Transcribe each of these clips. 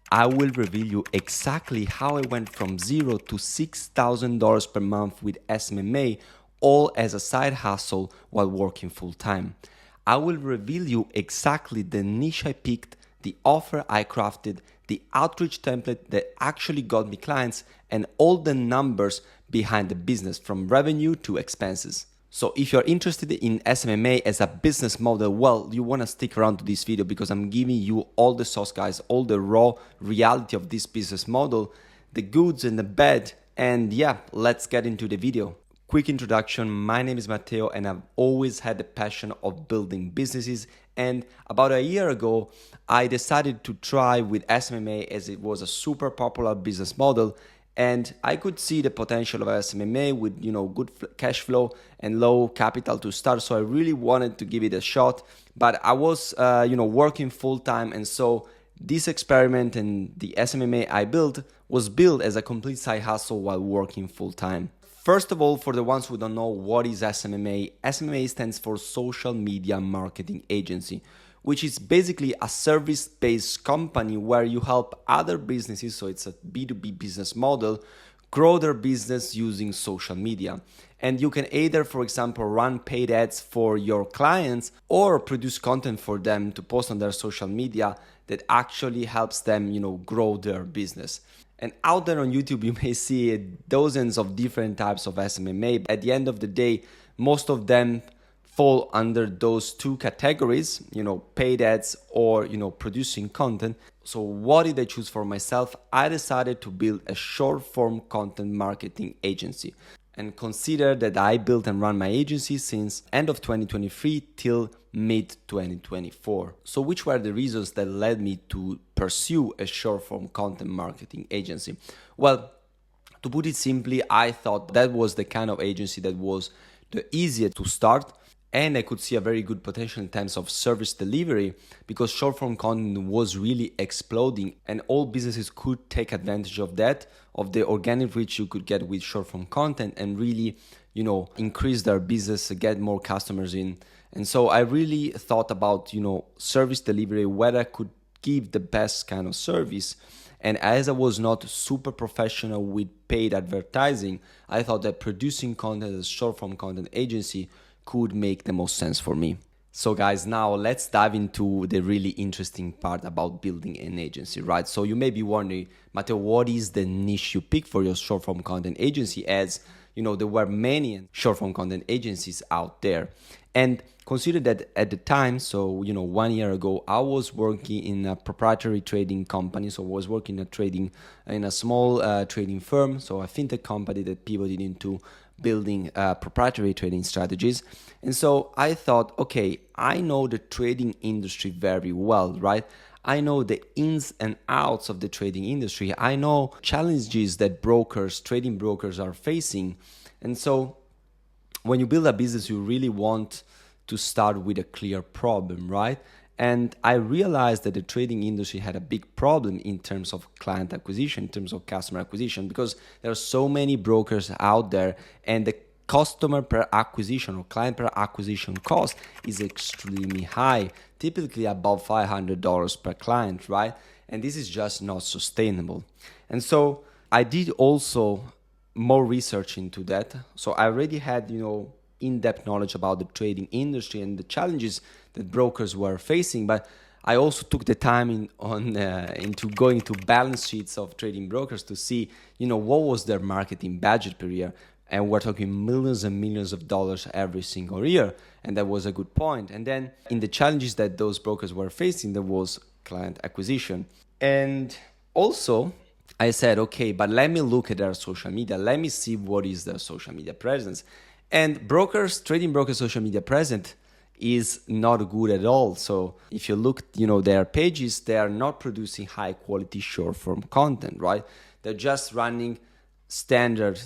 I will reveal you exactly how I went from zero to $6,000 per month with SMMA, all as a side hustle while working full time. I will reveal you exactly the niche I picked, the offer I crafted, the outreach template that actually got me clients, and all the numbers behind the business from revenue to expenses. So if you're interested in SMMA as a business model, well, you want to stick around to this video because I'm giving you all the sauce, guys, all the raw reality of this business model, the goods and the bad. And yeah, let's get into the video. Quick introduction, my name is Matteo and I've always had the passion of building businesses. And about a year ago, I decided to try with SMMA as it was a super popular business model. And I could see the potential of SMMA with, good cash flow and low capital to start. So I really wanted to give it a shot, but I was, working full time. And so this experiment and the SMMA I built was built as a complete side hustle while working full time. First of all, for the ones who don't know what is SMMA, SMMA stands for Social Media Marketing Agency, which is basically a service-based company where you help other businesses, so it's a B2B business model, grow their business using social media. And you can either, for example, run paid ads for your clients or produce content for them to post on their social media that actually helps them, grow their business. And out there on YouTube, you may see dozens of different types of SMMA. At the end of the day, most of them fall under those two categories, paid ads or, producing content. So what did I choose for myself? I decided to build a short form content marketing agency. And consider that I built and run my agency since end of 2023 till mid 2024. So which were the reasons that led me to pursue a short form content marketing agency? Well, to put it simply, I thought that was the kind of agency that was the easiest to start. And I could see a very good potential in terms of service delivery because short form content was really exploding and all businesses could take advantage of that, of the organic reach you could get with short form content and really, increase their business, get more customers in. And so I really thought about, service delivery, where I could give the best kind of service. And as I was not super professional with paid advertising, I thought that producing content as a short form content agency could make the most sense for me. So guys, now let's dive into the really interesting part about building an agency, right? So you may be wondering, Matteo, what is the niche you pick for your short form content agency? As there were many short form content agencies out there. And consider that at the time, so 1 year ago, I was working in a proprietary trading company. So I was working in a small trading firm, so a fintech company that pivoted into building proprietary trading strategies. And so I thought, okay, I know the trading industry very well, right? I know the ins and outs of the trading industry. I know challenges that trading brokers are facing. And so when you build a business, you really want to start with a clear problem, right? And I realized that the trading industry had a big problem in terms of client acquisition, in terms of customer acquisition, because there are so many brokers out there and the customer per acquisition or client per acquisition cost is extremely high, typically above $500 per client, right? And this is just not sustainable. And so I did also more research into that. So I already had, in-depth knowledge about the trading industry and the challenges that brokers were facing, but I also took the time into going to balance sheets of trading brokers to see, what was their marketing budget per year. And we're talking millions and millions of dollars every single year. And that was a good point. And then in the challenges that those brokers were facing, there was client acquisition. And also I said, okay, but let me look at their social media. Let me see what is their social media presence. And trading brokers' social media presence is not good at all. So if you look, their pages, they are not producing high quality short form content, right? They're just running standard,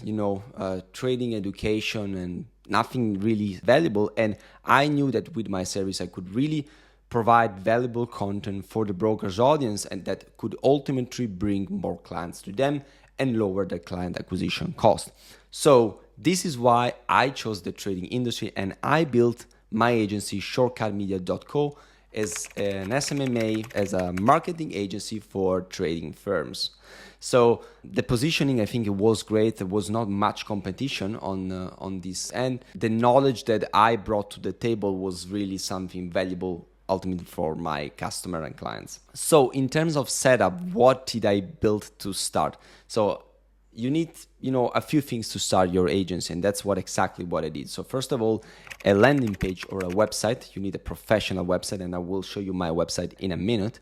trading education and nothing really valuable. And I knew that with my service, I could really provide valuable content for the broker's audience and that could ultimately bring more clients to them and lower the client acquisition cost. So this is why I chose the trading industry and I built my agency shortcutmedia.co as an SMMA, as a marketing agency for trading firms. So the positioning, I think it was great. There was not much competition on this, and the knowledge that I brought to the table was really something valuable ultimately for my customer and clients. So in terms of setup, what did I build to start? So you need, a few things to start your agency, and that's exactly what I did. So first of all, a landing page or a website. You need a professional website, and I will show you my website in a minute.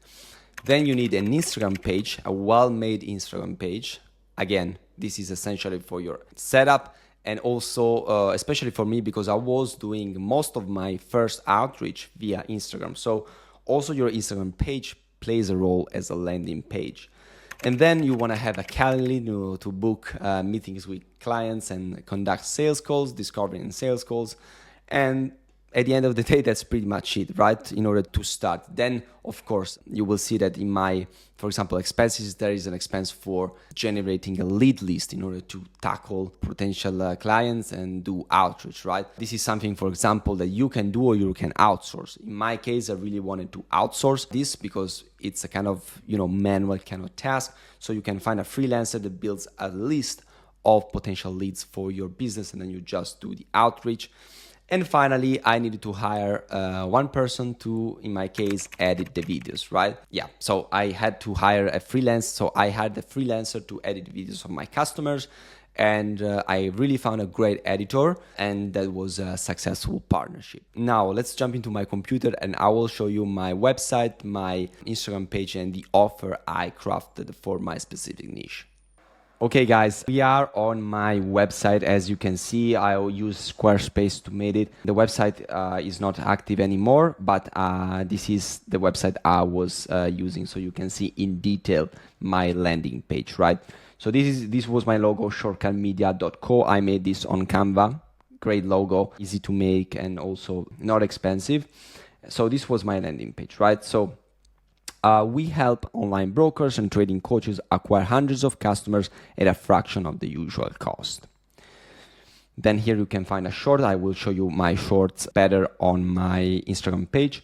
Then you need an Instagram page, a well-made Instagram page. Again, this is essentially for your setup, and also especially for me, because I was doing most of my first outreach via Instagram. So also your Instagram page plays a role as a landing page. And then you want to have a calendar to book meetings with clients and conduct sales calls, discovery and sales calls. And at the end of the day, that's pretty much it, right? In order to start. Then, of course, you will see that in my, for example, expenses, there is an expense for generating a lead list in order to tackle potential clients and do outreach, right? This is something, for example, that you can do or you can outsource. In my case, I really wanted to outsource this because it's a kind of, manual kind of task. So you can find a freelancer that builds a list of potential leads for your business, and then you just do the outreach. And finally, I needed to hire one person to, in my case, edit the videos, right? Yeah, so I had to hire a freelance. So I had the freelancer to edit videos of my customers. And I really found a great editor, and that was a successful partnership. Now, let's jump into my computer and I will show you my website, my Instagram page, and the offer I crafted for my specific niche. Okay guys, we are on my website. As you can see, I will use Squarespace to make it. The website is not active anymore, but this is the website I was using, so you can see in detail my landing page, right? So this was my logo, shortcutmedia.co. I made this on Canva. Great logo, easy to make, and also not expensive. So this was my landing page, right? So we help online brokers and trading coaches acquire hundreds of customers at a fraction of the usual cost. Then here you can find a short. I will show you my shorts better on my Instagram page.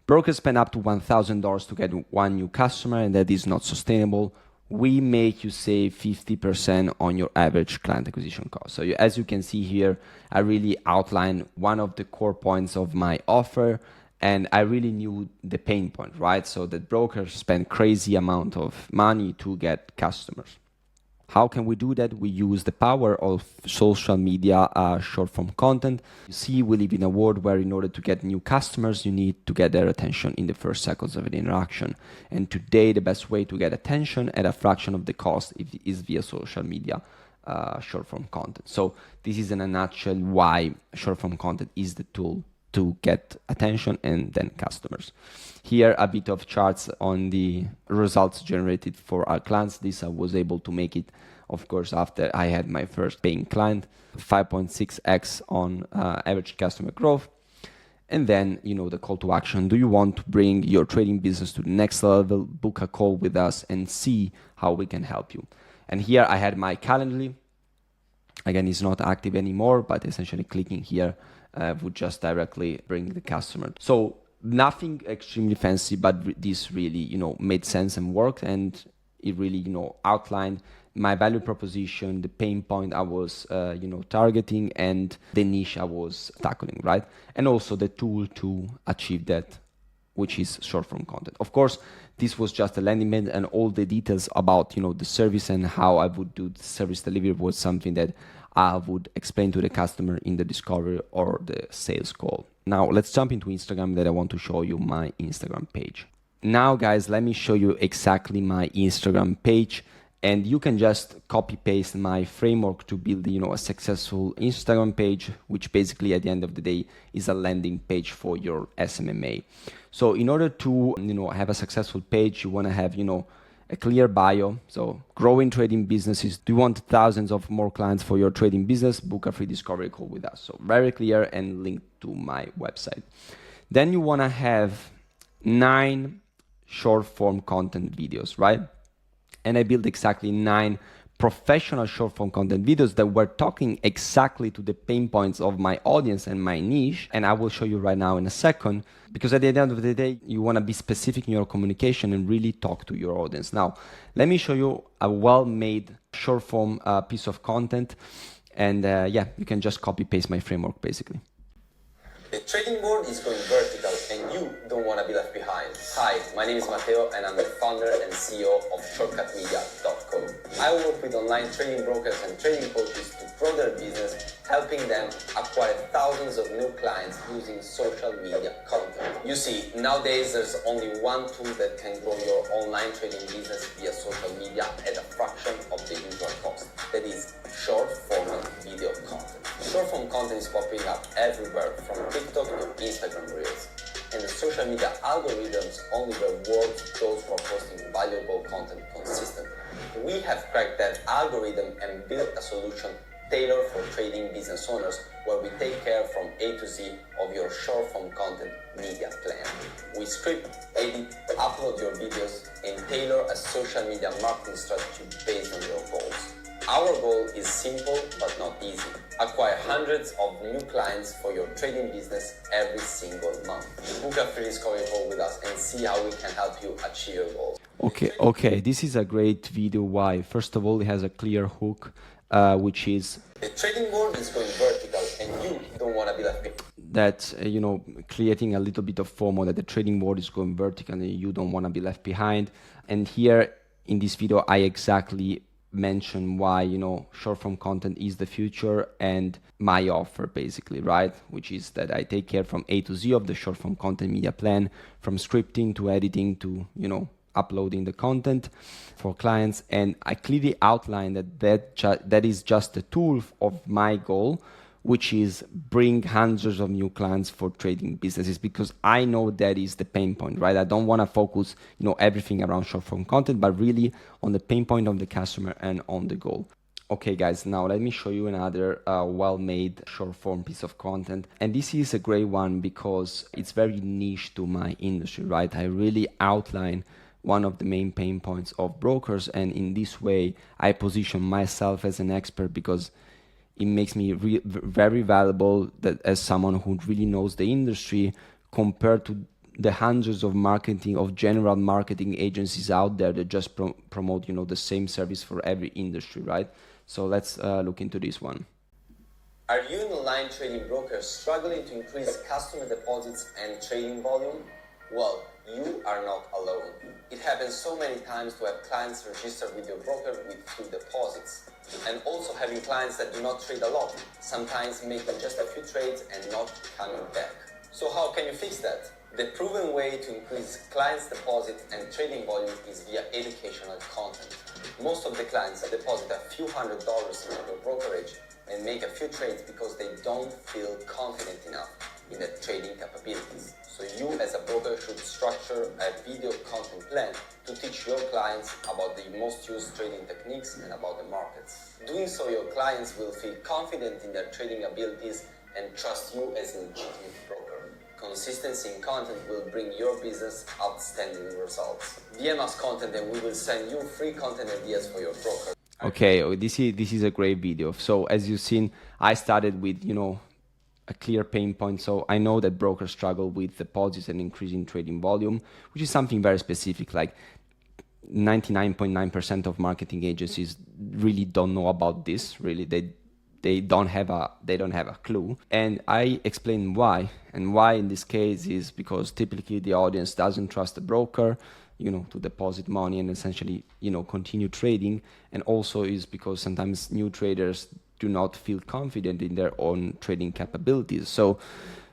Brokers spend up to $1,000 to get one new customer, and that is not sustainable. We make you save 50% on your average client acquisition cost. So as you can see here, I really outline one of the core points of my offer. And I really knew the pain point, right? So that brokers spend crazy amount of money to get customers. How can we do that? We use the power of social media, short form content. You see, we live in a world where in order to get new customers, you need to get their attention in the first seconds of an interaction. And today, the best way to get attention at a fraction of the cost is via social media. Short form content. So this is in a nutshell why short form content is the tool to get attention and then customers. Here a bit of charts on the results generated for our clients. This I was able to make it, of course, after I had my first paying client, 5.6x on average customer growth. And then, the call to action. Do you want to bring your trading business to the next level? Book a call with us and see how we can help you. And here I had my Calendly. Again, it's not active anymore, but essentially clicking here would just directly bring the customer. So nothing extremely fancy, but this really, made sense and worked, and it really, outlined my value proposition, the pain point I was, targeting, and the niche I was tackling, right? And also the tool to achieve that, which is short form content. Of course, this was just a landing page, and all the details about, the service and how I would do the service delivery was something that I would explain to the customer in the discovery or the sales call. Now let's jump into Instagram, that I want to show you my Instagram page. Now guys, let me show you exactly my Instagram page, and you can just copy paste my framework to build, a successful Instagram page, which basically at the end of the day is a landing page for your SMMA. So in order to, have a successful page, you want to have, a clear bio. So growing trading businesses. Do you want thousands of more clients for your trading business? Book a free discovery call with us. So very clear and linked to my website. Then you want to have 9 short form content videos, right? And I built exactly 9 professional short form content videos that were talking exactly to the pain points of my audience and my niche. And I will show you right now in a second, because at the end of the day, you want to be specific in your communication and really talk to your audience. Now, let me show you a well-made short form piece of content. And yeah, you can just copy paste my framework basically. The trading board is going vertical and you don't want to be left behind. Hi, my name is Matteo and I'm the founder and CEO of shortcutmedia.co. I work with online trading brokers and trading coaches to grow their business, helping them acquire thousands of new clients using social media content. You see, nowadays there's only one tool that can grow your online trading business via social media at a fraction of the usual cost. That is short format video content. Short form content is popping up everywhere from TikTok to Instagram Reels. And the social media algorithms only reward those who are posting valuable content consistently. We have cracked that algorithm and built a solution tailored for trading business owners where we take care from A to Z of your short form content media plan. We script, edit, upload your videos, and tailor a social media marketing strategy based on your goals. Our goal is simple but not easy. Acquire hundreds of new clients for your trading business every single month. Book a free discovery call with us and see how we can help you achieve your goals. Okay, this is a great video. Why? First of all, it has a clear hook, which is the trading board is going vertical and you don't want to be left behind. That, creating a little bit of FOMO, that the trading board is going vertical and you don't want to be left behind. And here in this video, I exactly mention why short form content is the future and my offer basically, right? Which is that I take care from A to Z of the short form content media plan, from scripting to editing to uploading the content for clients. And I clearly outline that is just a tool of my goal, which is bring hundreds of new clients for trading businesses, because I know that is the pain point, right? I don't want to focus, everything around short form content, but really on the pain point of the customer and on the goal. Okay, guys, now let me show you another well-made short form piece of content. And this is a great one because it's very niche to my industry, right? I really outline one of the main pain points of brokers. And in this way, I position myself as an expert because it makes me very valuable that as someone who really knows the industry compared to the hundreds of general marketing agencies out there that just promote, the same service for every industry, right? So let's look into this one. Are you an online trading broker struggling to increase customer deposits and trading volume? Well, you are not alone. It happens so many times to have clients registered with your broker with few deposits. And also having clients that do not trade a lot, sometimes making just a few trades and not coming back. So how can you fix that? The proven way to increase clients' deposits and trading volume is via educational content. Most of the clients deposit a few $100s into your brokerage and make a few trades because they don't feel confident enough in their trading capabilities. So you as a broker should structure a video content plan to teach your clients about the most used trading techniques and about the markets. Doing so, your clients will feel confident in their trading abilities and trust you as a legitimate broker. Consistency in content will bring your business outstanding results. DM us content and we will send you free content ideas for your broker. Okay, this is a great video. So as you've seen, I started with, a clear pain point. So I know that brokers struggle with deposits and increasing trading volume, which is something very specific. Like 99.9% of marketing agencies really don't know about this. Really, they don't have a clue. And I explain why. And why in this case is because typically the audience doesn't trust the broker, to deposit money and essentially, continue trading. And also is because sometimes new traders do not feel confident in their own trading capabilities. So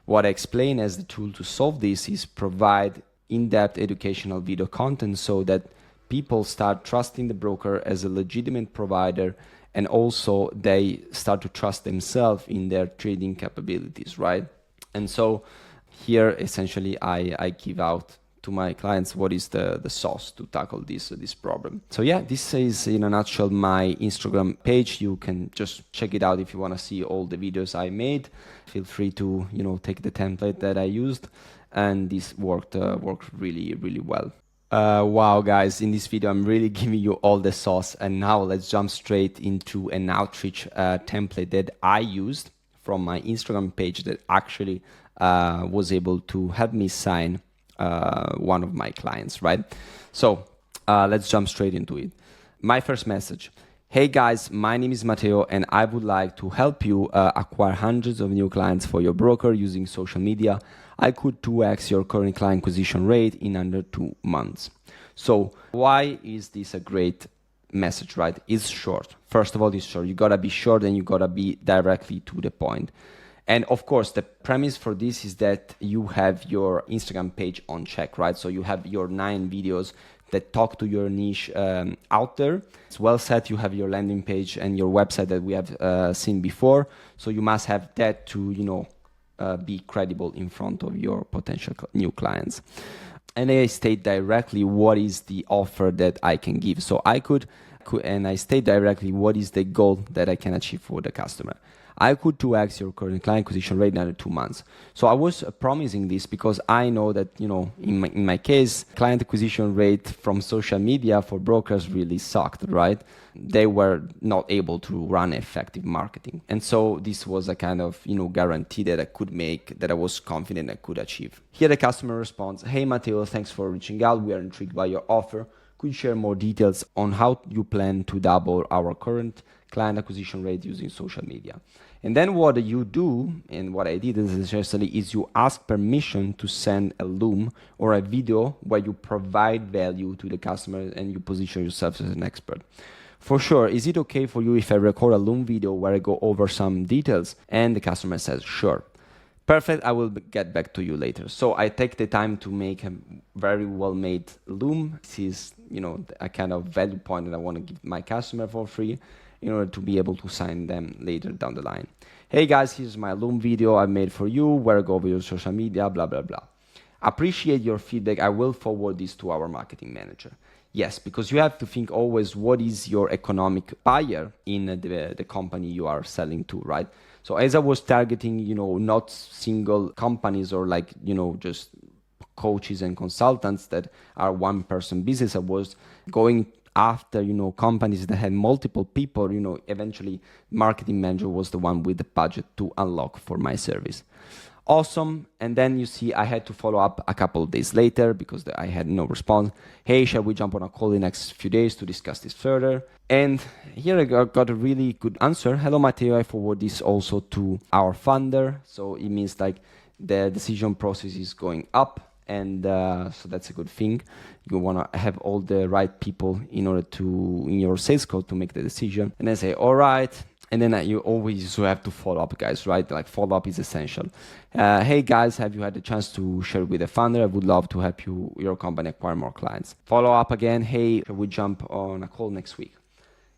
what I explain as the tool to solve this is provide in-depth educational video content so that people start trusting the broker as a legitimate provider, and also they start to trust themselves in their trading capabilities, right? And so here essentially I give out to my clients what is the sauce to tackle this problem. So yeah, this is in a nutshell my Instagram page. You can just check it out if you want to see all the videos I made. Feel free to take the template that I used, and this worked really well. Wow, guys, in this video, I'm really giving you all the sauce. And now let's jump straight into an outreach template that I used from my Instagram page that actually was able to help me sign one of my clients, right? So let's jump straight into it. My first message. Hey guys, my name is Matteo and I would like to help you acquire hundreds of new clients for your broker using social media. I could 2x your current client acquisition rate in under 2 months. So why is this a great message, right? It's short. First of all, it's short. You gotta be short and you gotta be directly to the point. And of course, the premise for this is that you have your Instagram page on check, right? So you have your 9 videos that talk to your niche out there. It's well set. You have your landing page and your website that we have seen before. So you must have that to, be credible in front of your potential new clients. And I state directly what is the offer that I can give. So I state directly what is the goal that I can achieve for the customer. I could 2x your current client acquisition rate in under 2 months. So I was promising this because I know that, in my case, client acquisition rate from social media for brokers really sucked, right? They were not able to run effective marketing. And so this was a kind of, guarantee that I could make, that I was confident I could achieve. Here the customer responds, "Hey Matteo, thanks for reaching out. We are intrigued by your offer. Could you share more details on how you plan to double our current client acquisition rate using social media?" And then what you do, and what I did essentially, is you ask permission to send a Loom or a video where you provide value to the customer and you position yourself as an expert. For sure, is it okay for you if I record a Loom video where I go over some details? And the customer says, sure. Perfect, I will get back to you later. So I take the time to make a very well-made Loom. This is, a kind of value point that I want to give my customer for free in order to be able to sign them later down the line. Hey guys, here's my Loom video I made for you, where I go over your social media, blah, blah, blah. Appreciate your feedback. I will forward this to our marketing manager. Yes, because you have to think always what is your economic buyer in the company you are selling to, right? So as I was targeting, not single companies or just coaches and consultants that are one-person business, I was going after, companies that had multiple people. Eventually marketing manager was the one with the budget to unlock for my service. Awesome. And then you see I had to follow up a couple of days later because I had no response. Hey, shall we jump on a call in the next few days to discuss this further? And here I got a really good answer. Hello, Matteo. I forward this also to our funder. So it means the decision process is going up. And so that's a good thing. You want to have all the right people in your sales call to make the decision. And I say, all right. And then you always have to follow up, guys, right? Follow up is essential. Hey guys, have you had the chance to share with a founder? I would love to help your company acquire more clients. Follow up again. Hey, shall we jump on a call next week?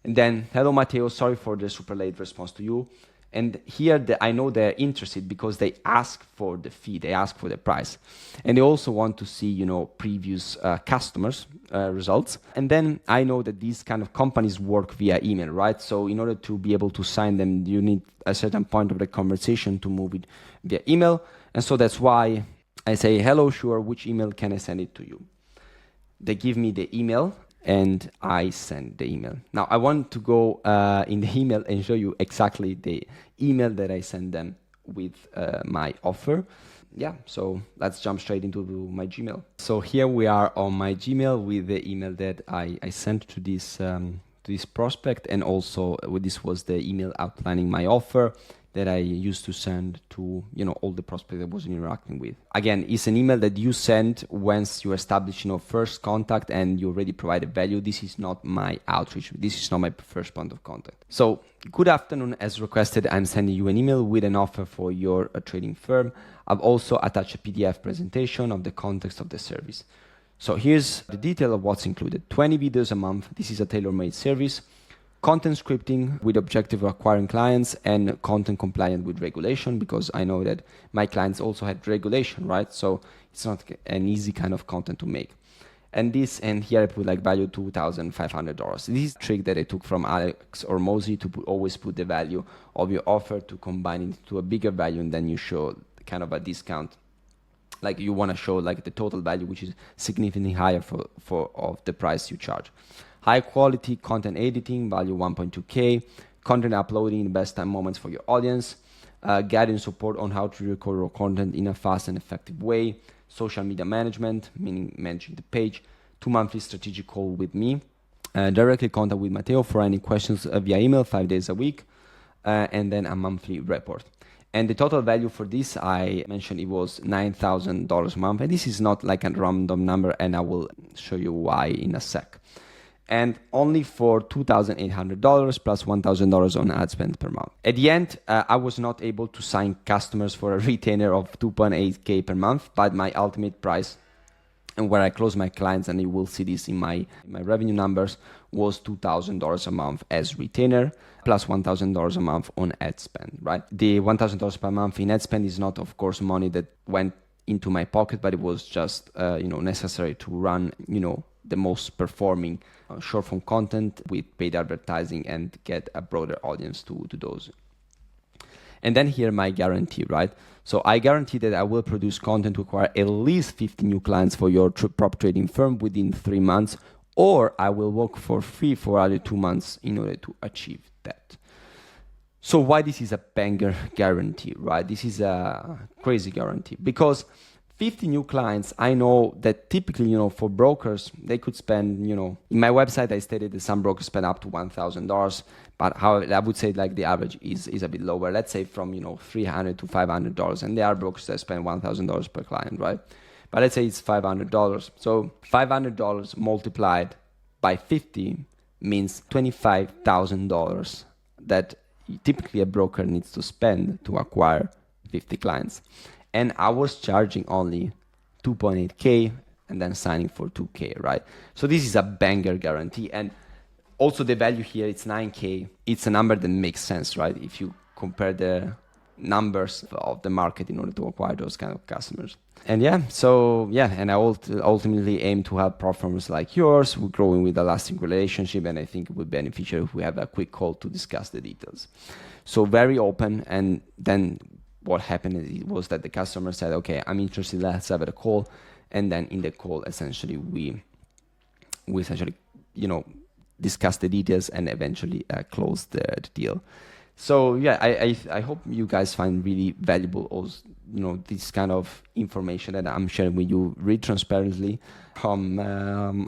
And then, hello, Matteo. Sorry for the super late response to you. And here I know they're interested because they ask for the fee, they ask for the price. And they also want to see, previous customers' results. And then I know that these kind of companies work via email, right? So in order to be able to sign them, you need a certain point of the conversation to move it via email. And so that's why I say, hello, sure, which email can I send it to you? They give me the email. And I send the email. Now I want to go in the email and show you exactly the email that I send them with my offer. Yeah, so let's jump straight into my Gmail. So here we are on my Gmail with the email that I sent to this prospect, and also this was the email outlining my offer that I used to send to all the prospects I was interacting with. Again, it's an email that you send once you establish first contact and you already provided value. This is not my outreach. This is not my first point of contact. So good afternoon. As requested, I'm sending you an email with an offer for your trading firm. I've also attached a PDF presentation of the context of the service. So here's the detail of what's included. 20 videos a month. This is a tailor-made service. Content scripting with objective of acquiring clients, and content compliant with regulation, because I know that my clients also had regulation, right? So it's not an easy kind of content to make. And here I put value $2,500. This is a trick that I took from Alex or Mosey to always put the value of your offer to combine it to a bigger value, and then you show kind of a discount like you want to show like the total value, which is significantly higher for of the price you charge. High quality content editing, value 1.2K. Content uploading, the best time moments for your audience. Guidance support on how to record your content in a fast and effective way. Social media management, meaning managing the page. 2 monthly strategic call with me. Directly contact with Matteo for any questions via email 5 days a week. And then a monthly report. And the total value for this, I mentioned it was $9,000 a month. And this is not like a random number, and I will show you why in a sec. And only for $2,800 plus $1,000 on ad spend per month. At the end, I was not able to sign customers for a retainer of 2.8K per month, but my ultimate price, and where I close my clients, and you will see this in my revenue numbers, was $2,000 a month as retainer, plus $1,000 a month on ad spend, right? The $1,000 per month in ad spend is not, of course, money that went into my pocket, but it was just, necessary to run, the most performing short form content with paid advertising and get a broader audience to those. And then here my guarantee, right? So I guarantee that I will produce content to acquire at least 50 new clients for your prop trading firm within 3 months, or I will work for free for other 2 months in order to achieve that. So why this is a banger guarantee, right? This is a crazy guarantee because 50 new clients, I know that typically, for brokers, they could spend, in my website, I stated that some brokers spend up to $1,000, but how I would say like the average is a bit lower. Let's say from, $300 to $500. And there are brokers that spend $1,000 per client, right? But let's say it's $500. So $500 multiplied by 50 means $25,000 that typically a broker needs to spend to acquire 50 clients. And I was charging only 2.8K and then signing for 2K, right? So this is a banger guarantee. And also the value here, it's 9K. It's a number that makes sense, right? If you compare the numbers of the market in order to acquire those kind of customers. And and I ultimately aim to help platforms like yours. We're growing with a lasting relationship, and I think it would be beneficial if we have a quick call to discuss the details. So very open, and then what happened was that the customer said, okay, I'm interested, let's have a call. And then in the call, essentially, we essentially, discussed the details and eventually closed the deal. So I hope you guys find really valuable also, this kind of information that I'm sharing with you really transparently, from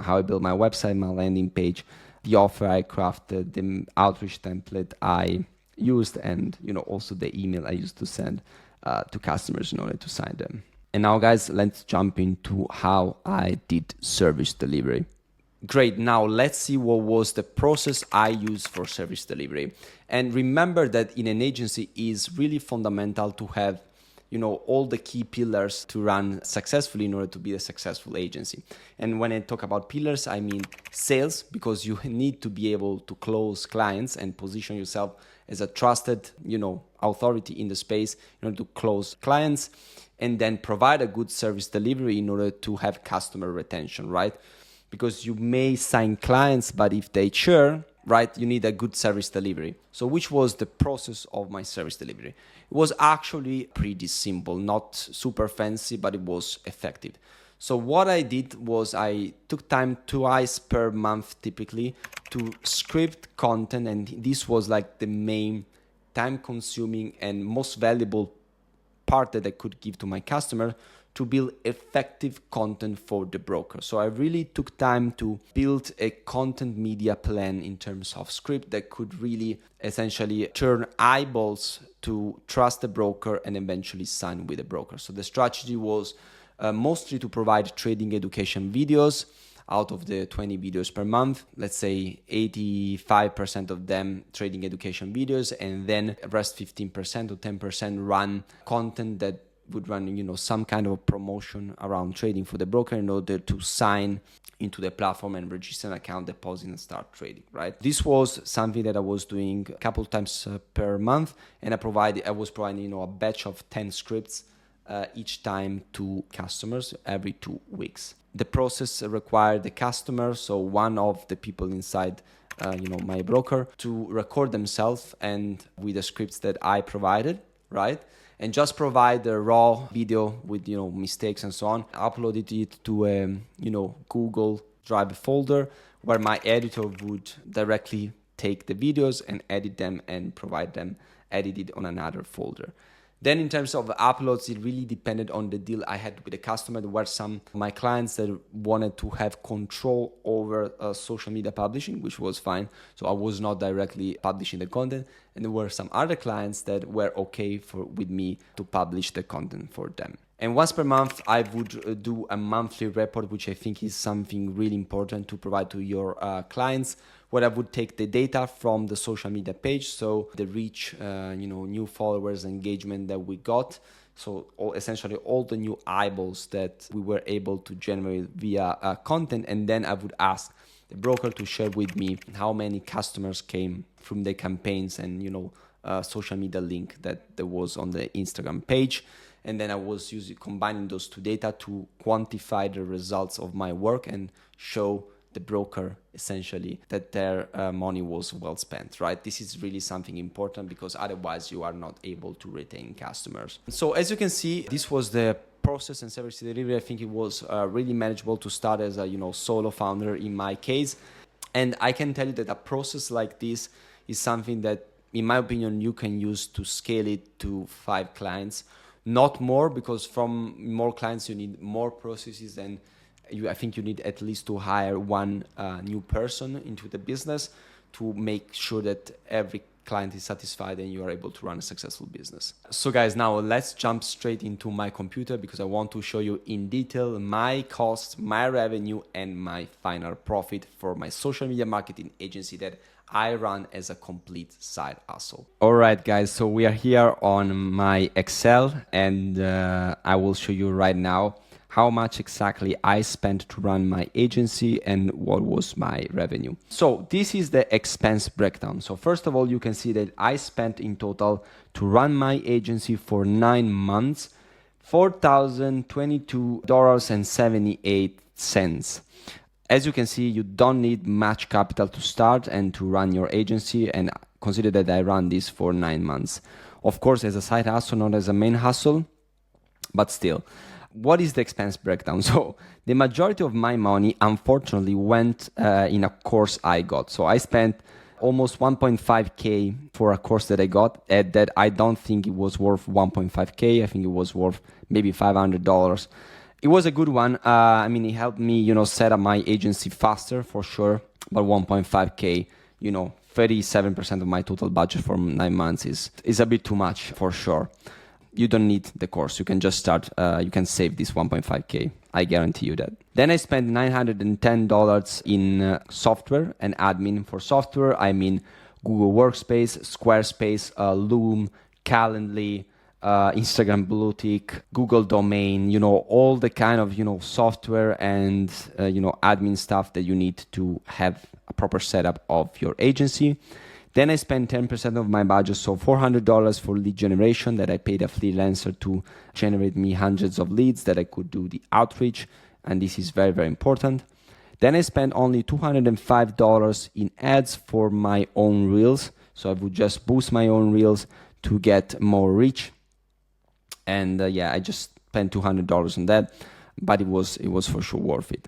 how I built my website, my landing page, the offer I crafted, the outreach template I used, and also the email I used to send to customers in order to sign them. And now guys, let's jump into how I did service delivery. Great, now let's see what was the process I used for service delivery. And remember that in an agency is really fundamental to have all the key pillars to run successfully in order to be a successful agency. And when I talk about pillars, I mean sales, because you need to be able to close clients and position yourself as a trusted, authority in the space in order to close clients, and then provide a good service delivery in order to have customer retention, right? Because you may sign clients, but if they churn, right, you need a good service delivery. So which was the process of my service delivery? It was actually pretty simple, not super fancy, but it was effective. So what I did was I took time twice per month typically to script content, and this was like the main time consuming and most valuable part that I could give to my customer to build effective content for the broker. So I really took time to build a content media plan in terms of script that could really essentially turn eyeballs to trust the broker and eventually sign with the broker. So the strategy was mostly to provide trading education videos. Out of the 20 videos per month, let's say 85% of them trading education videos, and then the rest 15% or 10% run content that would run, some kind of promotion around trading for the broker in order to sign into the platform and register an account, deposit, and start trading, right? This was something that I was doing a couple of times per month, and I was providing, a batch of 10 scripts each time to customers every 2 weeks. The process required the customer, so one of the people inside, my broker, to record themselves and with the scripts that I provided, right? and just provide the raw video with, mistakes and so on, uploaded it to Google Drive folder where my editor would directly take the videos and edit them and provide them edited on another folder. Then in terms of uploads, it really depended on the deal I had with the customer. There were some of my clients that wanted to have control over social media publishing, which was fine. So I was not directly publishing the content. And there were some other clients that were okay with me to publish the content for them. And once per month, I would do a monthly report, which I think is something really important to provide to your clients, where I would take the data from the social media page, so the reach, new followers, engagement that we got, so essentially all the new eyeballs that we were able to generate via content, and then I would ask the broker to share with me how many customers came from the campaigns and social media link that there was on the Instagram page. And then I was combining those two data to quantify the results of my work and show the broker essentially that their money was well spent, right? This is really something important because otherwise you are not able to retain customers. So as you can see, this was the process and service delivery. I think it was really manageable to start as a solo founder in my case. And I can tell you that a process like this is something that, in my opinion, you can use to scale it to 5 clients. Not more, because from more clients you need more processes, and I think you need at least to hire one new person into the business to make sure that every client is satisfied and you are able to run a successful business. So guys, now let's jump straight into my computer because I want to show you in detail my costs, my revenue, and my final profit for my social media marketing agency that I run as a complete side hustle. All right, guys, so we are here on my Excel, and I will show you right now how much exactly I spent to run my agency and what was my revenue. So this is the expense breakdown. So first of all, you can see that I spent in total to run my agency for 9 months, $4,022.78. As you can see, you don't need much capital to start and to run your agency, and consider that I ran this for 9 months. Of course, as a side hustle, not as a main hustle, but still. What is the expense breakdown? So the majority of my money, unfortunately, went in a course I got. So I spent almost 1.5K for a course that I got that I don't think it was worth 1.5K. I think it was worth maybe $500. It was a good one. It helped me, set up my agency faster for sure. But 1.5K, 37% of my total budget for 9 months is a bit too much for sure. You don't need the course. You can just start. You can save this 1.5K. I guarantee you that. Then I spent $910 in software and admin. For software, I mean Google Workspace, Squarespace, Loom, Calendly, Instagram Blue Tick, Google Domain, all the kind of, software and, admin stuff that you need to have a proper setup of your agency. Then I spent 10% of my budget, so $400 for lead generation that I paid a freelancer to generate me hundreds of leads that I could do the outreach, and this is very, very important. Then I spent only $205 in ads for my own reels, so I would just boost my own reels to get more reach. And I just spent $200 on that, but it was for sure worth it.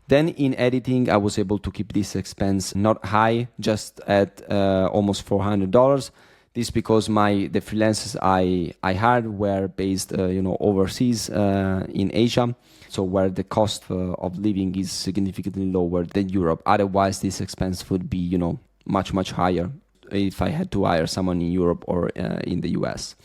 Then in editing, I was able to keep this expense not high, just at almost $400. This because the freelancers I hired were based overseas in Asia, so where the cost of living is significantly lower than Europe. Otherwise, this expense would be much, much higher if I had to hire someone in Europe or in the US.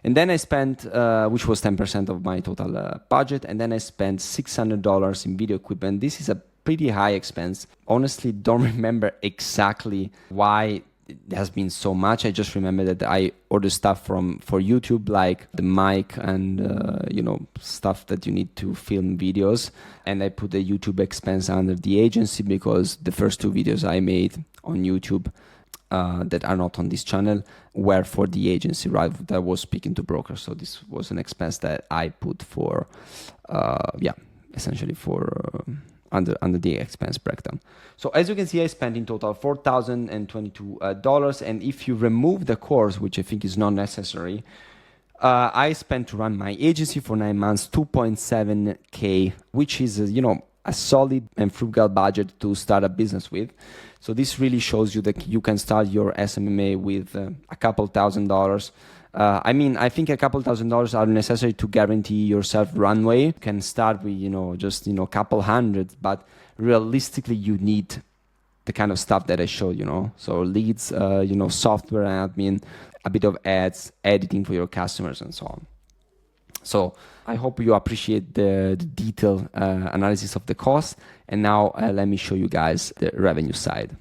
And then I spent, which was 10% of my total budget, and then I spent $600 in video equipment. This is a pretty high expense. Honestly, don't remember exactly why it has been so much. I just remember that I ordered stuff for YouTube, like the mic and stuff that you need to film videos. And I put the YouTube expense under the agency because the first 2 videos I made on YouTube that are not on this channel were for the agency, right? That I was speaking to brokers. So this was an expense that I put for, essentially for under the expense breakdown. So as you can see, I spent in total $4,022. And if you remove the course, which I think is not necessary, I spent to run my agency for 9 months 2.7K, which is, a solid and frugal budget to start a business with. So this really shows you that you can start your SMMA with a couple $1,000s. I think a couple $1,000s are necessary to guarantee yourself runway. You can start with, just, a couple hundred, but realistically you need the kind of stuff that I showed. So leads, software admin, a bit of ads, editing for your customers, and so on. So I hope you appreciate the detailed analysis of the cost. And now let me show you guys the revenue side.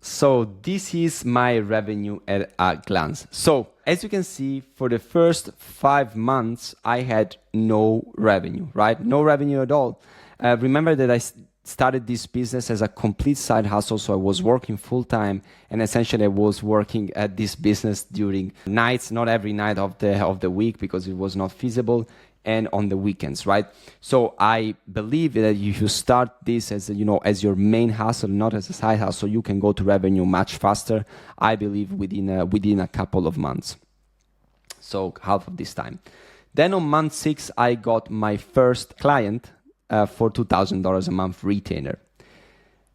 So this is my revenue at a glance. So as you can see, for the first 5 months, I had no revenue, right? No revenue at all. Remember that I started this business as a complete side hustle. So I was working full time, and essentially I was working at this business during nights, not every night of the week because it was not feasible, and on the weekends, right? So I believe that you should start this as as your main hustle, not as a side hustle. You can go to revenue much faster. I believe within a couple of months. So half of this time. Then on month 6, I got my first client for $2,000 a month retainer.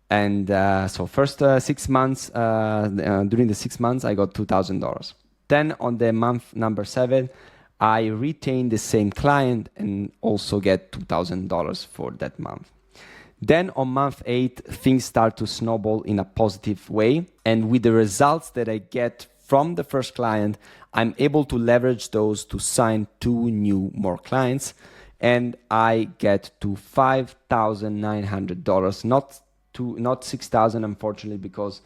And so first 6 months, during the 6 months, I got $2,000. Then on the month number 7, I retained the same client and also get $2,000 for that month. Then on month 8, things start to snowball in a positive way. And with the results that I get from the first client, I'm able to leverage those to sign 2 more clients. And I get to $5,900, not $6,000, unfortunately, because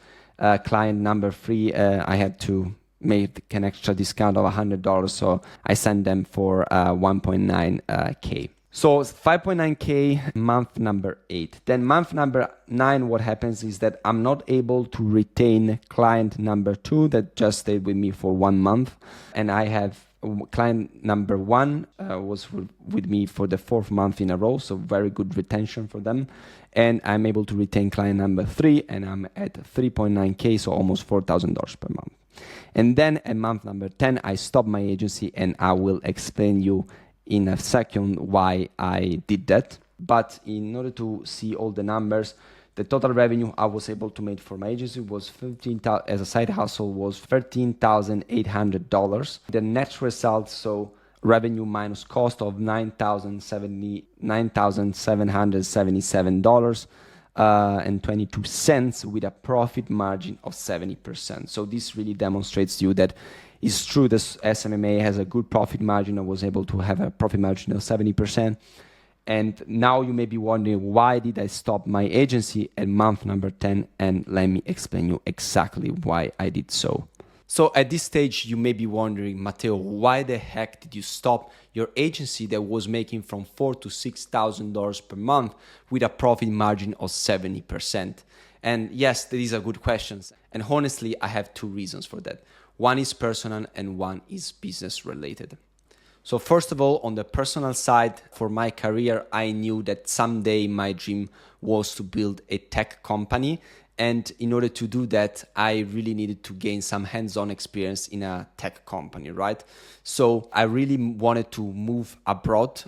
client number 3, I had to make an extra discount of $100, so I sent them for 1.9K. So 5.9K month number 8. Then month number 9, what happens is that I'm not able to retain client number 2 that just stayed with me for 1 month, and I have client number 1 was with me for the 4th month in a row, so very good retention for them. And I'm able to retain client number 3, and I'm at 3.9K, so almost $4,000 per month. And then at month number 10, I stopped my agency, and I will explain you in a second why I did that. But in order to see all the numbers, the total revenue I was able to make for my agency was as a side hustle was $13,800. The net result, so revenue minus cost of $9,777 and 22 cents with a profit margin of 70%. So this really demonstrates to you that it's true this SMMA has a good profit margin. I was able to have a profit margin of 70%. And now you may be wondering, why did I stop my agency at month number 10? And let me explain you exactly why I did so. So at this stage, you may be wondering, Matteo, why the heck did you stop your agency that was making from $4,000 to $6,000 per month with a profit margin of 70%? And yes, these are good questions. And honestly, I have 2 reasons for that. One is personal and one is business related. So first of all, on the personal side, for my career, I knew that someday my dream was to build a tech company. And in order to do that, I really needed to gain some hands-on experience in a tech company, right? So I really wanted to move abroad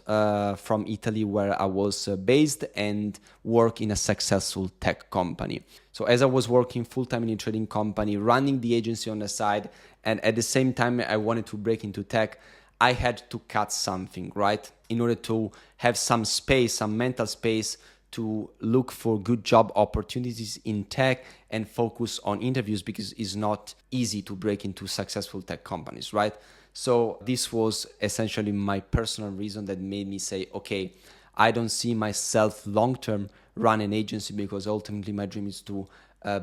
from Italy, where I was based, and work in a successful tech company. So as I was working full-time in a trading company, running the agency on the side, and at the same time I wanted to break into tech, I had to cut something, right? In order to have some space, some mental space to look for good job opportunities in tech and focus on interviews, because it's not easy to break into successful tech companies, right? So this was essentially my personal reason that made me say, okay, I don't see myself long-term run an agency, because ultimately my dream is to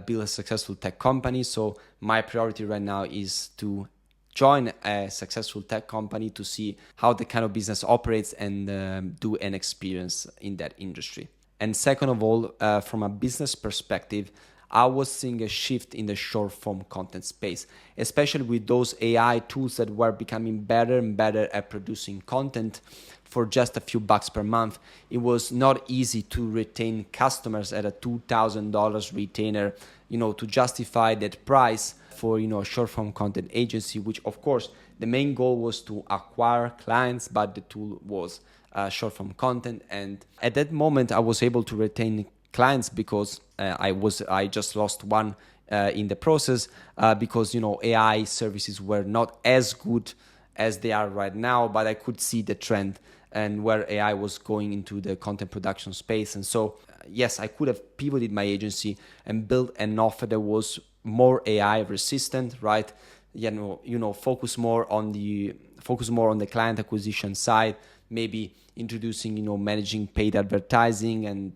build a successful tech company. So my priority right now is to join a successful tech company to see how the kind of business operates and do an experience in that industry. And second of all, from a business perspective, I was seeing a shift in the short form content space, especially with those AI tools that were becoming better and better at producing content for just a few bucks per month. It was not easy to retain customers at a $2,000 retainer, to justify that price for a short form content agency, which of course the main goal was to acquire clients, but the tool was short form content. And at that moment I was able to retain clients because I just lost one in the process because AI services were not as good as they are right now, but I could see the trend and where AI was going into the content production space. And so yes, I could have pivoted my agency and built an offer that was more AI resistant, right? Focus more on the client acquisition side, maybe introducing managing paid advertising and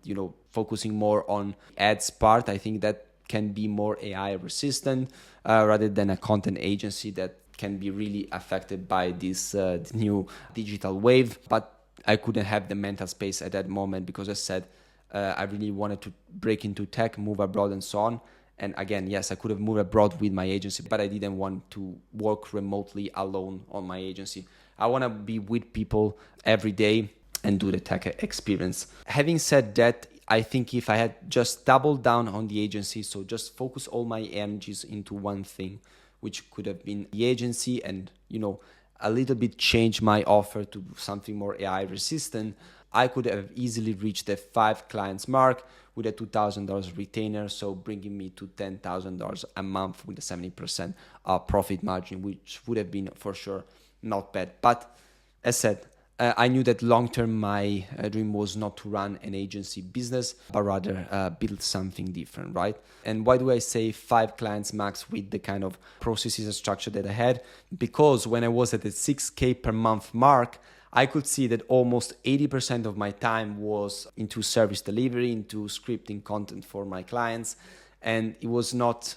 focusing more on ads part. I think that can be more AI resistant rather than a content agency that can be really affected by this new digital wave. But I couldn't have the mental space at that moment because I said I really wanted to break into tech, move abroad and so on. And again, yes, I could have moved abroad with my agency, but I didn't want to work remotely alone on my agency. I want to be with people every day and do the tech experience. Having said that, I think if I had just doubled down on the agency, so just focus all my energies into one thing, which could have been the agency, and a little bit change my offer to something more AI resistant, I could have easily reached the 5 clients mark with a $2,000 retainer, so bringing me to $10,000 a month with a 70% profit margin, which would have been for sure not bad. But as said, I knew that long-term my dream was not to run an agency business, but rather build something different, right? And why do I say 5 clients max with the kind of processes and structure that I had? Because when I was at the 6K per month mark, I could see that almost 80% of my time was into service delivery, into scripting content for my clients. And it was not,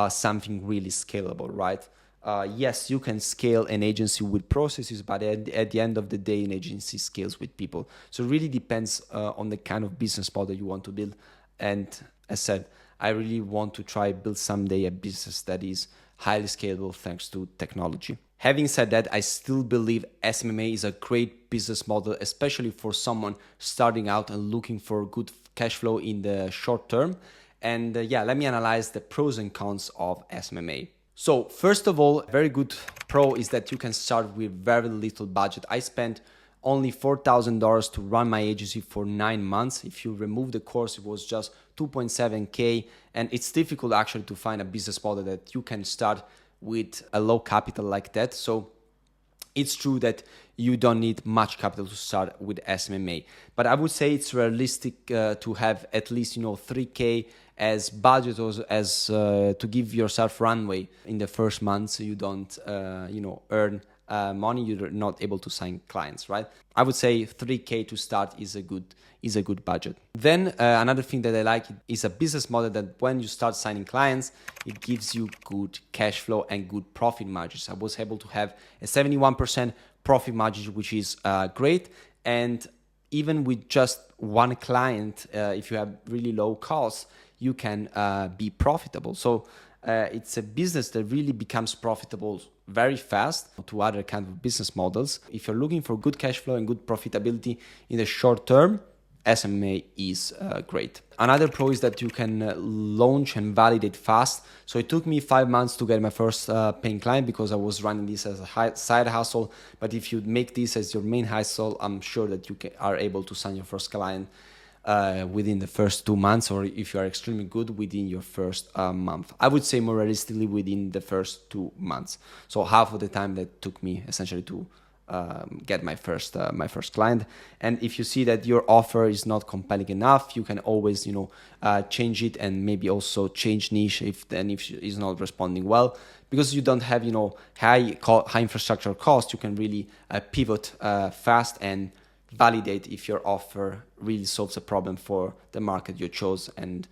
something really scalable, right? Yes, you can scale an agency with processes, but at the end of the day, an agency scales with people. So it really depends on the kind of business model you want to build. And as said, I really want to try build someday a business that is highly scalable thanks to technology. Having said that, I still believe SMMA is a great business model, especially for someone starting out and looking for good cash flow in the short term. And let me analyze the pros and cons of SMMA. So first of all, a very good pro is that you can start with very little budget. I spent only $4,000 to run my agency for 9 months. If you remove the course, it was just 2.7K. And it's difficult actually to find a business model that you can start with a low capital like that. So it's true that you don't need much capital to start with SMMA. But I would say it's realistic to have at least 3K as budget, or as to give yourself runway in the first month, so you don't earn money, you're not able to sign clients, right? I would say 3K to start is a good budget. Then another thing that I like is a business model that when you start signing clients, it gives you good cash flow and good profit margins. I was able to have a 71% profit margin, which is great. And even with just one client, if you have really low costs, you can be profitable. So it's a business that really becomes profitable very fast to other kind of business models. If you're looking for good cash flow and good profitability in the short term, SMMA is great. Another pro is that you can launch and validate fast. So it took me 5 months to get my first paying client because I was running this as a side hustle. But if you make this as your main hustle, I'm sure that you are able to sign your first client within the first 2 months, or if you are extremely good, within your first month. I would say more realistically within the first 2 months. So half of the time that took me essentially to get my first client. And if you see that your offer is not compelling enough, you can always change it and maybe also change niche if it's not responding well, because you don't have high infrastructure cost. You can really pivot fast and validate if your offer really solves a problem for the market you chose, and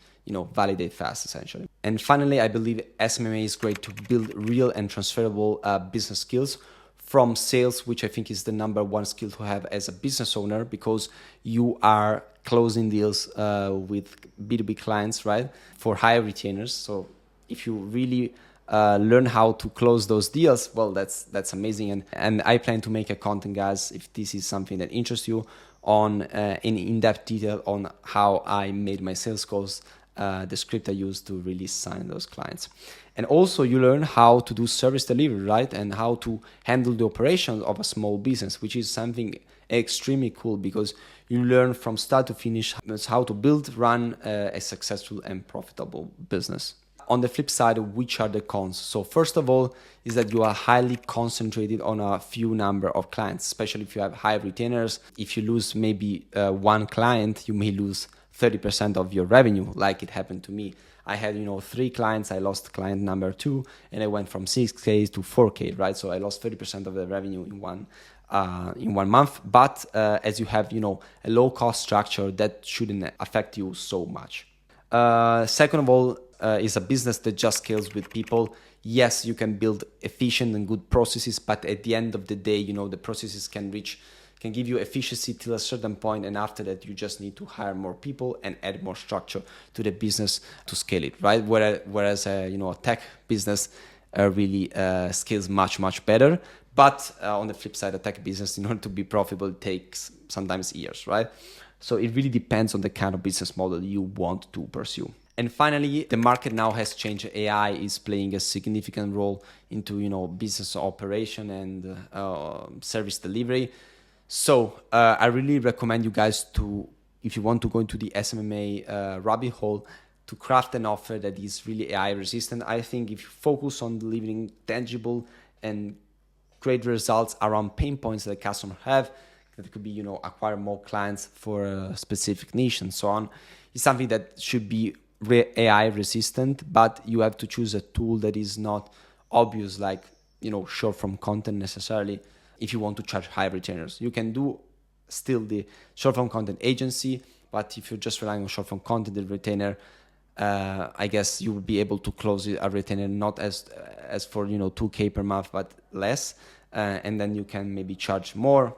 validate fast essentially. And finally, I believe SMMA is great to build real and transferable business skills from sales, which I think is the number one skill to have as a business owner, because you are closing deals with B2B clients, right, for high retainers. So if you really learn how to close those deals, well, that's amazing. And I plan to make a content, guys, if this is something that interests you, on in-depth detail on how I made my sales calls the script I use to really sign those clients. And also you learn how to do service delivery, right? And how to handle the operations of a small business, which is something extremely cool because you learn from start to finish how to build, run a successful and profitable business. On the flip side, which are the cons? So first of all is that you are highly concentrated on a few number of clients, especially if you have high retainers. If you lose maybe one client, you may lose 30% of your revenue, like it happened to me. I had, 3 clients, I lost client number 2, and I went from 6K to 4K, right? So I lost 30% of the revenue in one month. But as you have, a low cost structure, that shouldn't affect you so much. Second of all, is a business that just scales with people. Yes, you can build efficient and good processes, but at the end of the day, the processes can give you efficiency till a certain point, and after that, you just need to hire more people and add more structure to the business to scale it, right? Whereas a tech business really scales much better. But on the flip side, a tech business, in order to be profitable, takes sometimes years, right? So it really depends on the kind of business model you want to pursue. And finally, the market now has changed. AI is playing a significant role into business operation and service delivery. So I really recommend you guys to, if you want to go into the SMMA rabbit hole, to craft an offer that is really AI resistant. I think if you focus on delivering tangible and great results around pain points that customers have, that could be acquire more clients for a specific niche and so on, it's something that should be AI resistant, but you have to choose a tool that is not obvious, like short form content necessarily. If you want to charge high retainers, you can do still the short form content agency, but if you're just relying on short form content, the retainer, I guess you will be able to close a retainer not as for 2K per month, but less, and then you can maybe charge more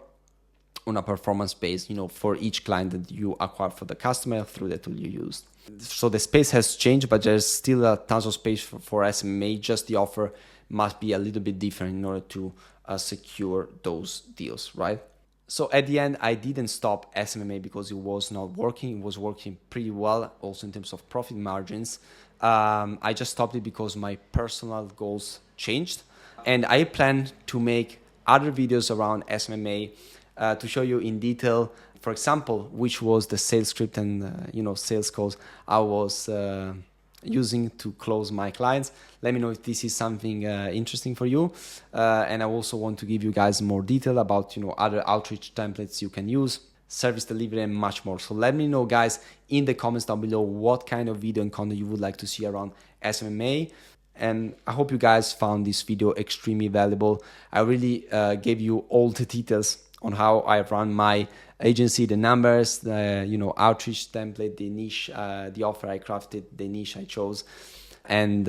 on a performance base, for each client that you acquire for the customer through the tool you use. So the space has changed, but there's still a tons of space for SMMA. Just the offer must be a little bit different in order to secure those deals, right? So at the end, I didn't stop SMMA because it was not working. It was working pretty well, also in terms of profit margins. I just stopped it because my personal goals changed, and I plan to make other videos around SMMA to show you in detail, for example, which was the sales script and sales calls I was using to close my clients. Let me know if this is something interesting for you, and I also want to give you guys more detail about other outreach templates you can use, service delivery, and much more. So let me know, guys, in the comments down below what kind of video and content you would like to see around SMMA. And I hope you guys found this video extremely valuable. I really gave you all the details on how I run my agency, the numbers, the outreach template, the niche, the offer I crafted, the niche I chose, and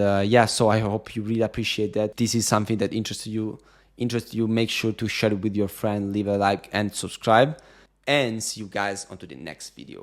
so I hope you really appreciate that. This is something that interests you. Make sure to share it with your friend, leave a like and subscribe, and see you guys onto the next video.